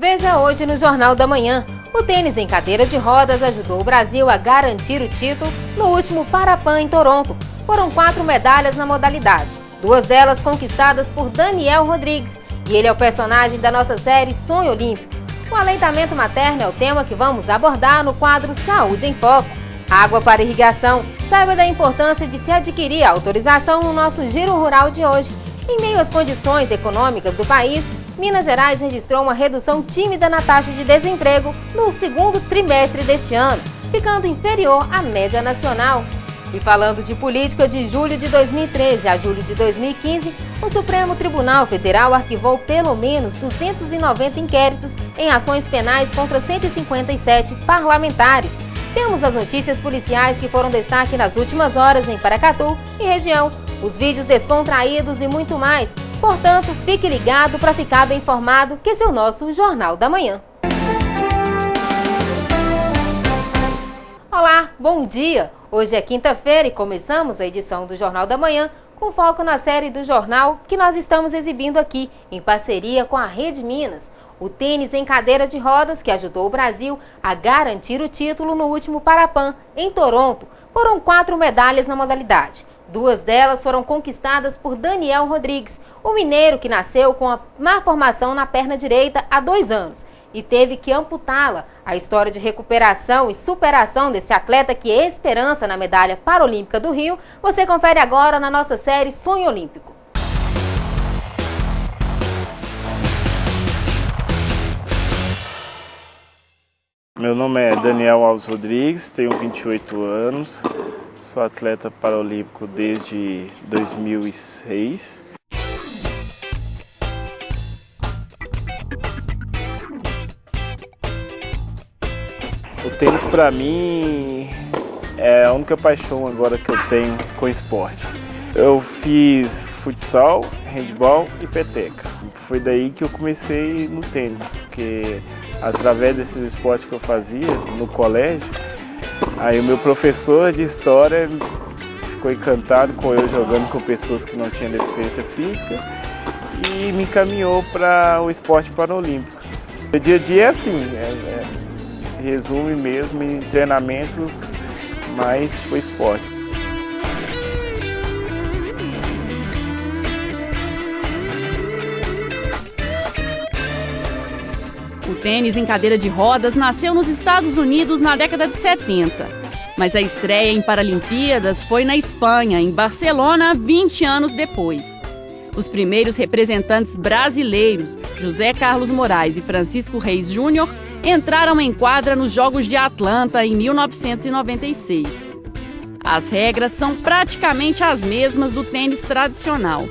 Veja hoje no Jornal da Manhã. O tênis em cadeira de rodas ajudou o Brasil a garantir o título no último Parapan em Toronto. Foram 4 medalhas na modalidade, 2 delas conquistadas por Daniel Rodrigues, e ele é o personagem da nossa série Sonho Olímpico. O aleitamento materno é o tema que vamos abordar no quadro Saúde em Foco. Água para irrigação. Saiba da importância de se adquirir a autorização no nosso Giro Rural de hoje. Em meio às condições econômicas do país, Minas Gerais registrou uma redução tímida na taxa de desemprego no segundo trimestre deste ano, ficando inferior à média nacional. E falando de política, de julho de 2013 a julho de 2015, o Supremo Tribunal Federal arquivou pelo menos 290 inquéritos em ações penais contra 157 parlamentares. Temos as notícias policiais que foram destaque nas últimas horas em Paracatu e região, os vídeos descontraídos e muito mais. Portanto, fique ligado para ficar bem informado, que esse é o nosso Jornal da Manhã. Olá, bom dia! Hoje é quinta-feira e começamos a edição do Jornal da Manhã com foco na série do jornal que nós estamos exibindo aqui, em parceria com a Rede Minas. O tênis em cadeira de rodas que ajudou o Brasil a garantir o título no último Parapan, em Toronto. Foram 4 medalhas na modalidade. 2 delas foram conquistadas por Daniel Rodrigues, o mineiro que nasceu com a má formação na perna direita há 2 anos e teve que amputá-la. A história de recuperação e superação desse atleta que é esperança na medalha paralímpica do Rio, você confere agora na nossa série Sonho Olímpico. Meu nome é Daniel Alves Rodrigues, tenho 28 anos, sou atleta paralímpico desde 2006. O tênis para mim é a única paixão agora que eu tenho com esporte. Eu fiz futsal, handball e peteca. Foi daí que eu comecei no tênis, porque através desse esporte que eu fazia no colégio, aí o meu professor de história ficou encantado com eu jogando com pessoas que não tinham deficiência física e me encaminhou para o esporte paralímpico. O dia a dia é assim, se resume mesmo em treinamentos mais para o esporte. O tênis em cadeira de rodas nasceu nos Estados Unidos na década de 70, mas a estreia em Paralimpíadas foi na Espanha, em Barcelona, 20 anos depois. Os primeiros representantes brasileiros, José Carlos Moraes e Francisco Reis Júnior, entraram em quadra nos Jogos de Atlanta em 1996. As regras são praticamente as mesmas do tênis tradicional,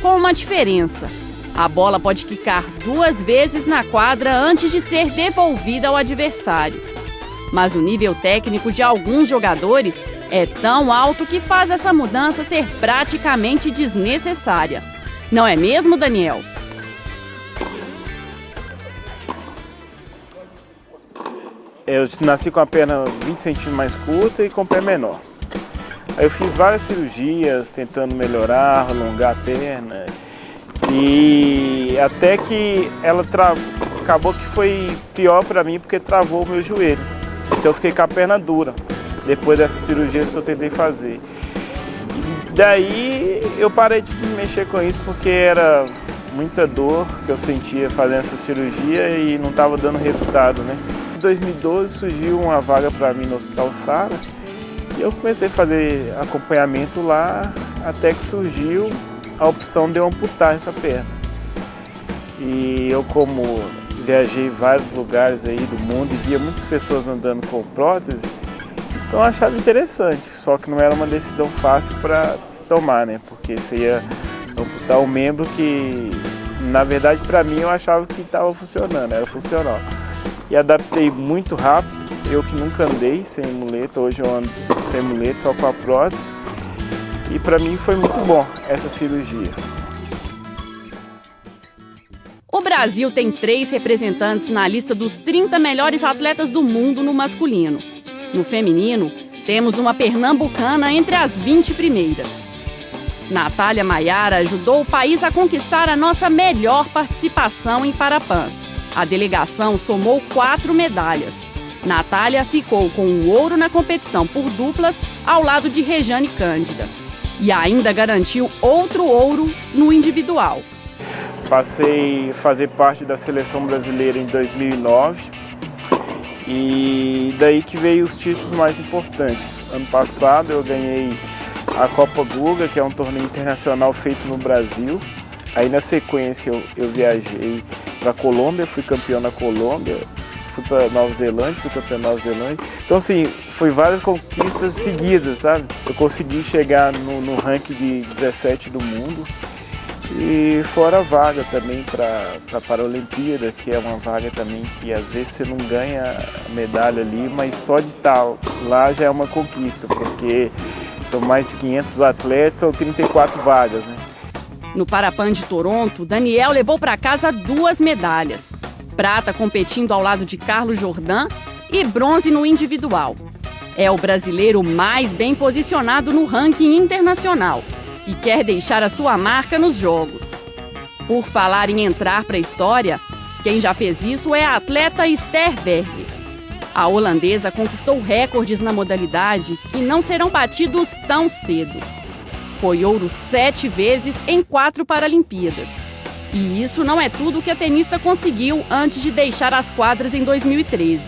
com uma diferença. A bola pode quicar 2 vezes na quadra antes de ser devolvida ao adversário. Mas o nível técnico de alguns jogadores é tão alto que faz essa mudança ser praticamente desnecessária. Não é mesmo, Daniel? Eu nasci com a perna 20 centímetros mais curta e com o pé menor. Aí eu fiz várias cirurgias tentando melhorar, alongar a perna. E até que ela acabou que foi pior para mim porque travou o meu joelho. Então eu fiquei com a perna dura depois dessa cirurgia que eu tentei fazer. E daí eu parei de mexer com isso porque era muita dor que eu sentia fazendo essa cirurgia e não estava dando resultado, né? Em 2012 surgiu uma vaga para mim no Hospital Sara e eu comecei a fazer acompanhamento lá até que surgiu a opção de eu amputar essa perna. E eu, como viajei em vários lugares aí do mundo e via muitas pessoas andando com prótese, então eu achava interessante, só que não era uma decisão fácil para se tomar, né? Porque você ia amputar um membro que, na verdade, para mim eu achava que estava funcionando, era funcional. E adaptei muito rápido, eu que nunca andei sem muleta, hoje eu ando sem muleta, só com a prótese. E para mim foi muito bom essa cirurgia. O Brasil tem 3 representantes na lista dos 30 melhores atletas do mundo no masculino. No feminino, temos uma pernambucana entre as 20 primeiras. Natália Maiara ajudou o país a conquistar a nossa melhor participação em Parapans. A delegação somou 4 medalhas. Natália ficou com o ouro na competição por duplas ao lado de Rejane Cândida. E ainda garantiu outro ouro no individual. Passei a fazer parte da seleção brasileira em 2009 e daí que veio os títulos mais importantes. Ano passado eu ganhei a Copa Guga, que é um torneio internacional feito no Brasil. Aí na sequência eu viajei para a Colômbia, fui campeão na Colômbia, fui para Nova Zelândia, fui campeão na Nova Zelândia. Então assim, foi várias conquistas seguidas, sabe? Eu consegui chegar no ranking de 17 do mundo e fora a vaga também para a Paralimpíada, que é uma vaga também que às vezes você não ganha a medalha ali, mas só de estar lá já é uma conquista, porque são mais de 500 atletas, são 34 vagas, né? No Parapan de Toronto, Daniel levou para casa 2 medalhas. Prata competindo ao lado de Carlos Jordan e bronze no individual. É o brasileiro mais bem posicionado no ranking internacional e quer deixar a sua marca nos Jogos. Por falar em entrar para a história, quem já fez isso é a atleta Esther Berger. A holandesa conquistou recordes na modalidade que não serão batidos tão cedo. Foi ouro 7 vezes em 4 Paralimpíadas. E isso não é tudo que a tenista conseguiu antes de deixar as quadras em 2013.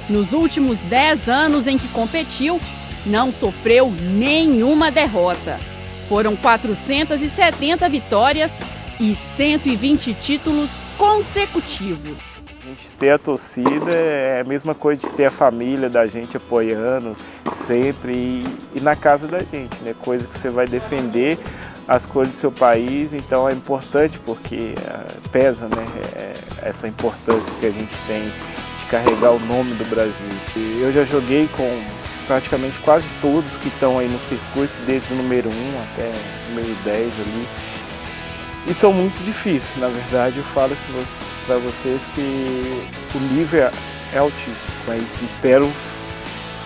Nos últimos 10 anos em que competiu, não sofreu nenhuma derrota. Foram 470 vitórias e 120 títulos consecutivos. A gente ter a torcida é a mesma coisa de ter a família da gente apoiando sempre e na casa da gente, né? Coisa que você vai defender as cores do seu país, então é importante porque pesa, né? Essa importância que a gente tem de carregar o nome do Brasil. E eu já joguei com praticamente quase todos que estão aí no circuito, desde o número 1 até o número 10 ali. E são muito difíceis, na verdade eu falo para vocês que o nível é altíssimo, mas espero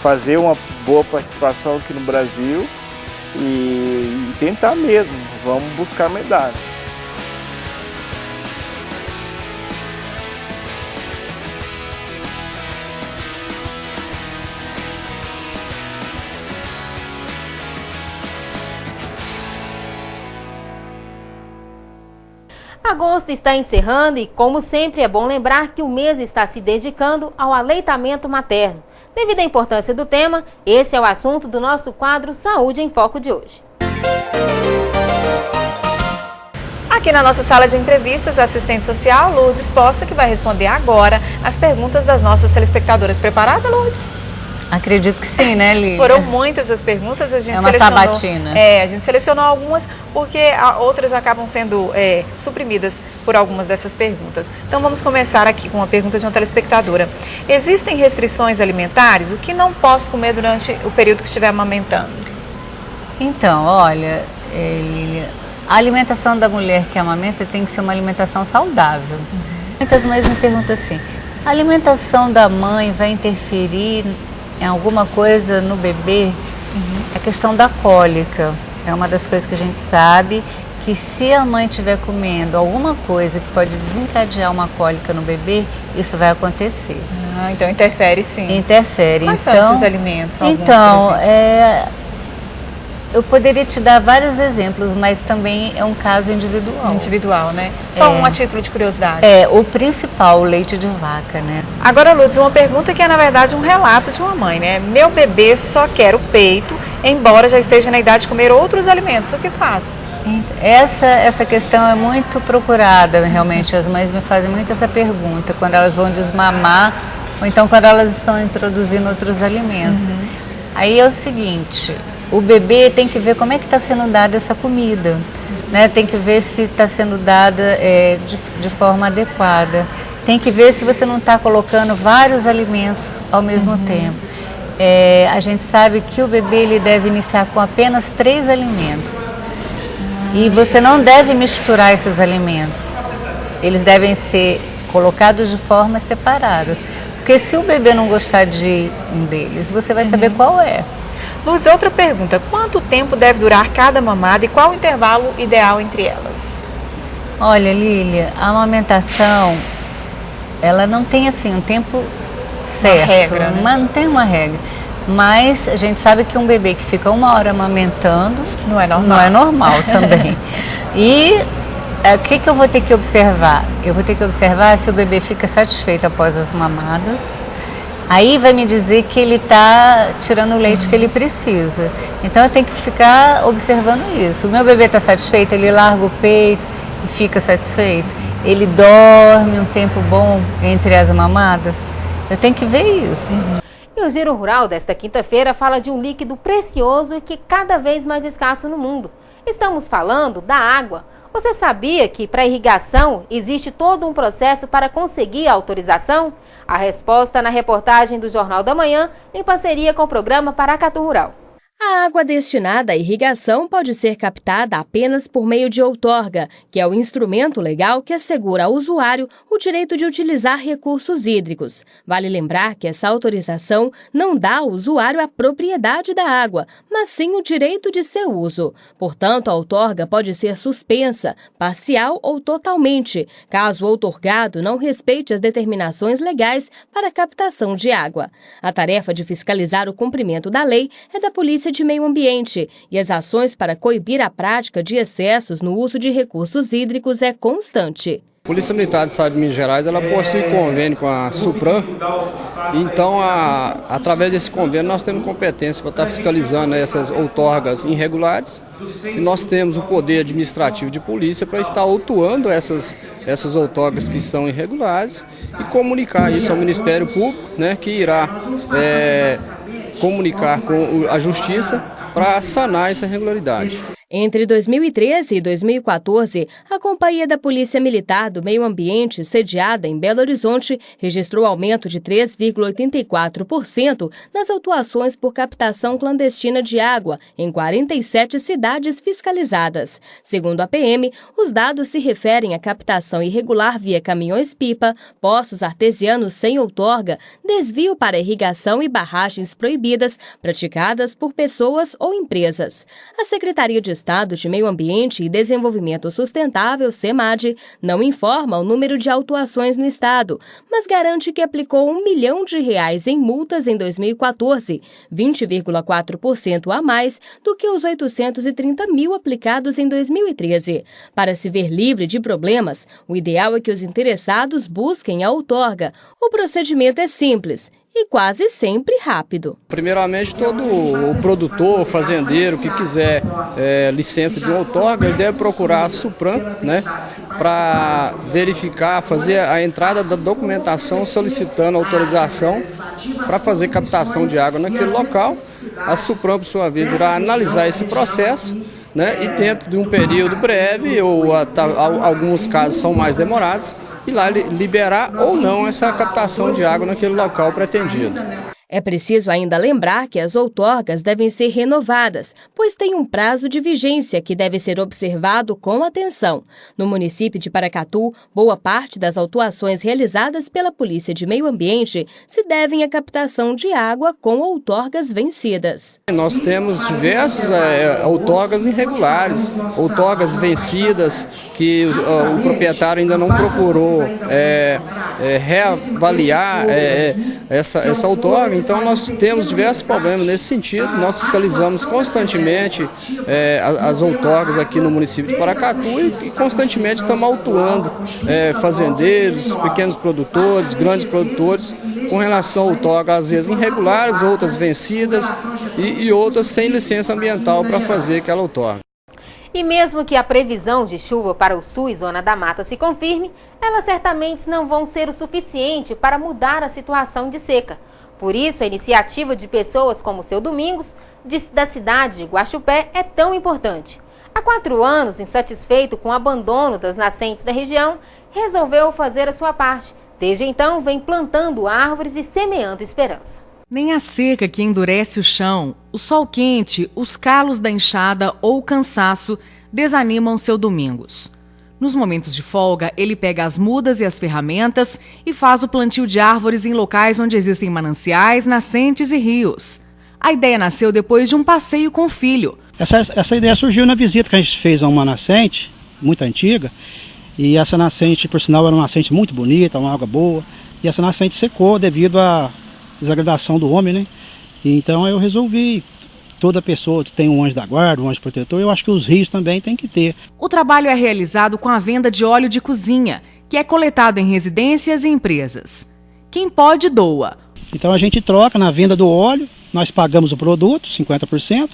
fazer uma boa participação aqui no Brasil e tentar mesmo, vamos buscar medalha. Agosto está encerrando e, como sempre, é bom lembrar que o mês está se dedicando ao aleitamento materno. Devido à importância do tema, esse é o assunto do nosso quadro Saúde em Foco de hoje. Aqui na nossa sala de entrevistas, a assistente social Lourdes Poça, que vai responder agora as perguntas das nossas telespectadoras. Preparada, Lourdes? Acredito que sim, né, Lília? Foram muitas as perguntas, a gente é uma sabatina. A gente selecionou algumas porque outras acabam sendo suprimidas por algumas dessas perguntas. Então vamos começar aqui com uma pergunta de uma telespectadora. Existem restrições alimentares? O que não posso comer durante o período que estiver amamentando? Então, olha, Lília, a alimentação da mulher que amamenta tem que ser uma alimentação saudável. Muitas mães me perguntam assim, a alimentação da mãe vai interferir em alguma coisa no bebê? A questão da cólica é uma das coisas que a gente sabe, que se a mãe estiver comendo alguma coisa que pode desencadear uma cólica no bebê, isso vai acontecer. Então interfere sim. Interfere. Quais são esses alimentos? Então, eu poderia te dar vários exemplos, mas também é um caso individual. Individual, né? Só um a título de curiosidade. O principal, o leite de vaca, né? Agora, Lourdes, uma pergunta que é, na verdade, um relato de uma mãe, né? Meu bebê só quer o peito, embora já esteja na idade de comer outros alimentos. O que faço? Essa questão é muito procurada, realmente. As mães me fazem muito essa pergunta, quando elas vão desmamar, ou então quando elas estão introduzindo outros alimentos. Aí é o seguinte, o bebê tem que ver como é que está sendo dada essa comida, né? Tem que ver se está sendo dada de forma adequada. Tem que ver se você não está colocando vários alimentos ao mesmo tempo. A gente sabe que o bebê ele deve iniciar com apenas 3 alimentos. E você não deve misturar esses alimentos. Eles devem ser colocados de formas separadas. Porque se o bebê não gostar de um deles, você vai saber qual é. Lourdes, outra pergunta. Quanto tempo deve durar cada mamada e qual o intervalo ideal entre elas? Olha, Lília, a amamentação ela não tem assim um tempo certo, regra, né? Não tem uma regra. Mas a gente sabe que um bebê que fica 1 hora amamentando não é normal também. E o que eu vou ter que observar? Eu vou ter que observar se o bebê fica satisfeito após as mamadas. Aí vai me dizer que ele está tirando o leite que ele precisa. Então eu tenho que ficar observando isso. O meu bebê está satisfeito, ele larga o peito e fica satisfeito. Ele dorme um tempo bom entre as mamadas. Eu tenho que ver isso. E o Giro Rural desta quinta-feira fala de um líquido precioso e que cada vez mais escasso no mundo. Estamos falando da água. Você sabia que para irrigação existe todo um processo para conseguir a autorização? A resposta na reportagem do Jornal da Manhã, em parceria com o programa Paracatu Rural. A água destinada à irrigação pode ser captada apenas por meio de outorga, que é o instrumento legal que assegura ao usuário o direito de utilizar recursos hídricos. Vale lembrar que essa autorização não dá ao usuário a propriedade da água, mas sim o direito de seu uso. Portanto, a outorga pode ser suspensa, parcial ou totalmente, caso o outorgado não respeite as determinações legais para a captação de água. A tarefa de fiscalizar o cumprimento da lei é da Polícia de Meio Ambiente e as ações para coibir a prática de excessos no uso de recursos hídricos é constante. A Polícia Militar do Estado de Minas Gerais ela possui convênio com a Supram, então através desse convênio nós temos competência para estar fiscalizando essas outorgas irregulares e nós temos o poder administrativo de polícia para estar autuando essas outorgas que são irregulares e comunicar isso ao Ministério Público, né, que irá comunicar com a Justiça para sanar essa irregularidade. Entre 2013 e 2014, a Companhia da Polícia Militar do Meio Ambiente, sediada em Belo Horizonte, registrou aumento de 3,84% nas autuações por captação clandestina de água em 47 cidades fiscalizadas. Segundo a PM, os dados se referem à captação irregular via caminhões-pipa, poços artesianos sem outorga, desvio para irrigação e barragens proibidas praticadas por pessoas ou empresas. A Secretaria de Estado de Meio Ambiente e Desenvolvimento Sustentável, SEMAD, não informa o número de autuações no estado, mas garante que aplicou R$1 milhão em multas em 2014, 20,4% a mais do que os 830 mil aplicados em 2013. Para se ver livre de problemas, o ideal é que os interessados busquem a outorga. O procedimento é simples e quase sempre rápido. Primeiramente, todo o produtor, fazendeiro que quiser licença de uma outorga, ele deve procurar a Supram, né, para verificar, fazer a entrada da documentação solicitando autorização para fazer captação de água naquele local. A Supram, por sua vez, irá analisar esse processo, né, e dentro de um período breve, ou alguns casos são mais demorados, e lá liberar ou não essa captação de água naquele local pretendido. É preciso ainda lembrar que as outorgas devem ser renovadas, pois tem um prazo de vigência que deve ser observado com atenção. No município de Paracatu, boa parte das autuações realizadas pela Polícia de Meio Ambiente se devem à captação de água com outorgas vencidas. Nós temos diversas outorgas irregulares, outorgas vencidas, que o proprietário ainda não procurou reavaliar essa outorga. Então nós temos diversos problemas nesse sentido, nós fiscalizamos constantemente as outorgas aqui no município de Paracatu e constantemente estamos autuando fazendeiros, pequenos produtores, grandes produtores, com relação a outorgas às vezes irregulares, outras vencidas e outras sem licença ambiental para fazer aquela outorga. E mesmo que a previsão de chuva para o sul e zona da mata se confirme, elas certamente não vão ser o suficiente para mudar a situação de seca. Por isso, a iniciativa de pessoas como o seu Domingos, da cidade de Guaxupé, é tão importante. Há 4 anos, insatisfeito com o abandono das nascentes da região, resolveu fazer a sua parte. Desde então, vem plantando árvores e semeando esperança. Nem a seca que endurece o chão, o sol quente, os calos da enxada ou o cansaço desanimam seu Domingos. Nos momentos de folga, ele pega as mudas e as ferramentas e faz o plantio de árvores em locais onde existem mananciais, nascentes e rios. A ideia nasceu depois de um passeio com o filho. Essa ideia surgiu na visita que a gente fez a uma nascente, muito antiga, E essa nascente, por sinal, era uma nascente muito bonita, uma água boa. E essa nascente secou devido à desagradação do homem, né? E então eu resolvi, toda pessoa tem um anjo da guarda, um anjo protetor, eu acho que os rios também tem que ter. O trabalho é realizado com a venda de óleo de cozinha, que é coletado em residências e empresas. Quem pode, doa. Então a gente troca na venda do óleo, nós pagamos o produto, 50%,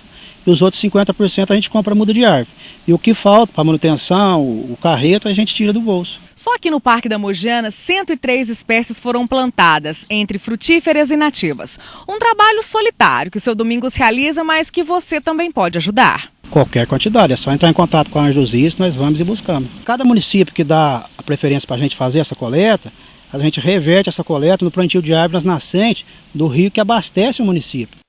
e os outros 50% a gente compra a muda de árvore. E o que falta para manutenção, o carreto, a gente tira do bolso. Só aqui no Parque da Mogiana, 103 espécies foram plantadas, entre frutíferas e nativas. Um trabalho solitário que o seu Domingos realiza, mas que você também pode ajudar. Qualquer quantidade, é só entrar em contato com a Anjos dos Rios, nós vamos e buscamos. Cada município que dá a preferência para a gente fazer essa coleta, a gente reverte essa coleta no plantio de árvores nascentes do rio que abastece o município.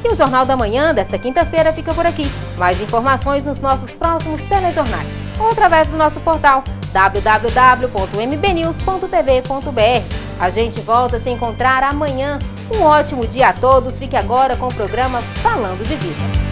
E o Jornal da Manhã desta quinta-feira fica por aqui. Mais informações nos nossos próximos telejornais ou através do nosso portal www.mbnews.tv.br. A gente volta a se encontrar amanhã. Um ótimo dia a todos. Fique agora com o programa Falando de Vida.